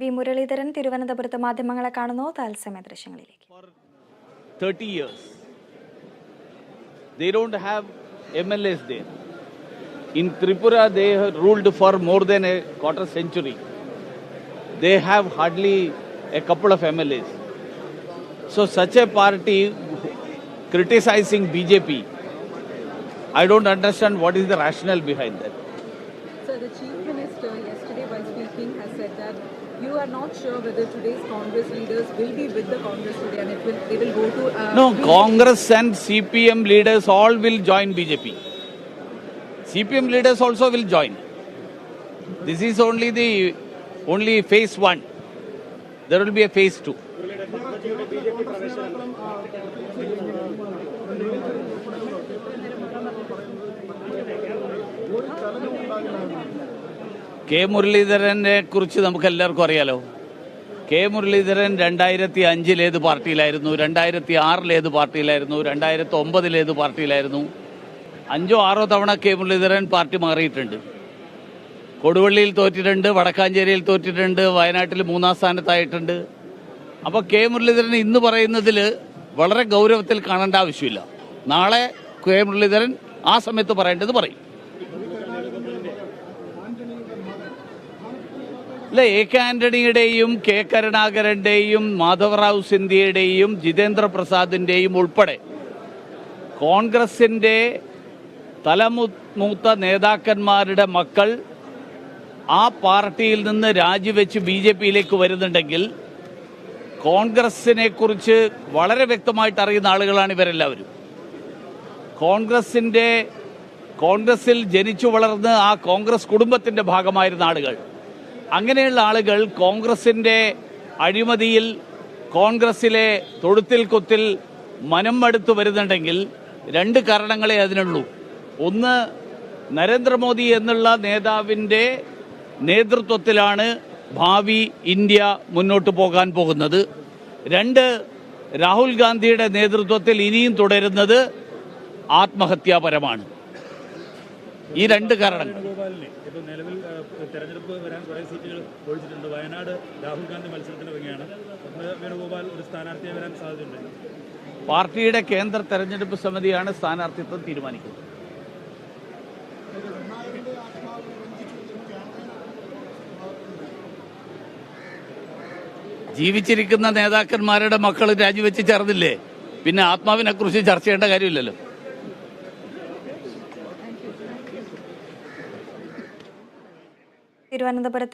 V Muraleedharan തിരുവനന്തപുരത്ത് മാധ്യമങ്ങളെ കാണുന്നു. തത്സമയ ദൃശ്യങ്ങളിലേക്ക്. 30 years. They don't have MLAs there. In Tripura, they have ruled for more than a quarter century. They have hardly a couple of MLAs. So such a party criticizing BJP, I don't understand what is the rationale behind that. So the Chief Minister yesterday while speaking has said that you are not sure whether today's Congress leaders will be with the Congress today and they will go to... No, Congress and CPM leaders all will join BJP. CPM leaders also will join. This is only phase 1. There will be a phase 2. K മുരളീധരനെ കുറിച്ച് നമുക്ക് എല്ലാവർക്കും അറിയാലോ. K Muraleedharan 2005 ഏത് പാർട്ടിയിലായിരുന്നു, 2006 ഏത് പാർട്ടിയിലായിരുന്നു, 2009 ഏത് പാർട്ടിയിലായിരുന്നു. 5-6 തവണ K Muraleedharan party മാറിയിട്ടുണ്ട്. കൊടുവള്ളിയിൽ തോറ്റിട്ടുണ്ട്, വടക്കാഞ്ചേരിയിൽ തോറ്റിട്ടുണ്ട്, വയനാട്ടിൽ 3-ാം സ്ഥാനത്തായിട്ടുണ്ട്. അപ്പോൾ കെ മുരളീധരൻ ഇന്ന് പറയുന്നതിൽ വളരെ ഗൗരവത്തിൽ കാണേണ്ട ആവശ്യമില്ല. നാളെ കെ മുരളീധരൻ ആ സമയത്ത് പറയേണ്ടത് പറയും. അല്ല, എ കെ ആന്റണിയുടെയും കെ കരുണാകരന്റെയും മാധവറാവു സിന്ധ്യയുടെയും ജിതേന്ദ്ര പ്രസാദിന്റെയും ഉൾപ്പെടെ കോൺഗ്രസിന്റെ തലമൂത്ത നേതാക്കന്മാരുടെ മക്കൾ ആ പാർട്ടിയിൽ നിന്ന് രാജിവെച്ച് BJPയിലേക്ക് വരുന്നുണ്ടെങ്കിൽ കോൺഗ്രസിനെ കുറിച്ച് വളരെ വ്യക്തമായിട്ട് അറിയുന്ന ആളുകളാണ് ഇവരെല്ലാവരും. കോൺഗ്രസിൽ ജനിച്ചു വളർന്ന് ആ കോൺഗ്രസ് കുടുംബത്തിന്റെ ഭാഗമായിരുന്ന ആളുകൾ. അങ്ങനെയുള്ള ആളുകൾ കോൺഗ്രസിന്റെ അഴിമതിയിൽ, കോൺഗ്രസിലെ തൊഴുത്തിൽ കുത്തിൽ മനം മടുത്തു വരുന്നുണ്ടെങ്കിൽ 2 കാരണങ്ങളെ അതിനുള്ളൂ. ഒന്ന്, നരേന്ദ്രമോദി എന്നുള്ള നേതാവിൻ്റെ നേതൃത്വത്തിലാണ് ഭാവി ഇന്ത്യ മുന്നോട്ട് പോകാൻ പോകുന്നത്. 2, രാഹുൽ ഗാന്ധിയുടെ നേതൃത്വത്തിൽ ഇനിയും തുടരുന്നത് ആത്മഹത്യാപരമാണ്. ഈ 2 കാരണങ്ങൾ. നിലവിൽ തെരഞ്ഞെടുപ്പ് വരാൻ കുറേ സീറ്റുകൾ ഒഴിച്ചിട്ടുണ്ട്. വയനാട് രാഹുൽ ഗാന്ധി മത്സരത്തിന് വരികയാണ്. വേണുഗോപാൽ ഒരു സ്ഥാനാർത്ഥിയെ വരാൻ സാധ്യതയുണ്ട്. പാർട്ടിയുടെ കേന്ദ്ര തെരഞ്ഞെടുപ്പ് സമിതിയാണ് സ്ഥാനാർത്ഥിത്വം തീരുമാനിക്കുന്നത്. ജീവിച്ചിരിക്കുന്ന നേതാക്കന്മാരുടെ മക്കൾ രാജിവെച്ച് ചേർന്നില്ലേ, പിന്നെ ആത്മാവിനെ കുറിച്ച് ചർച്ച ചെയ്യേണ്ട കാര്യമില്ലല്ലോ. തിരുവനന്തപുരത്ത്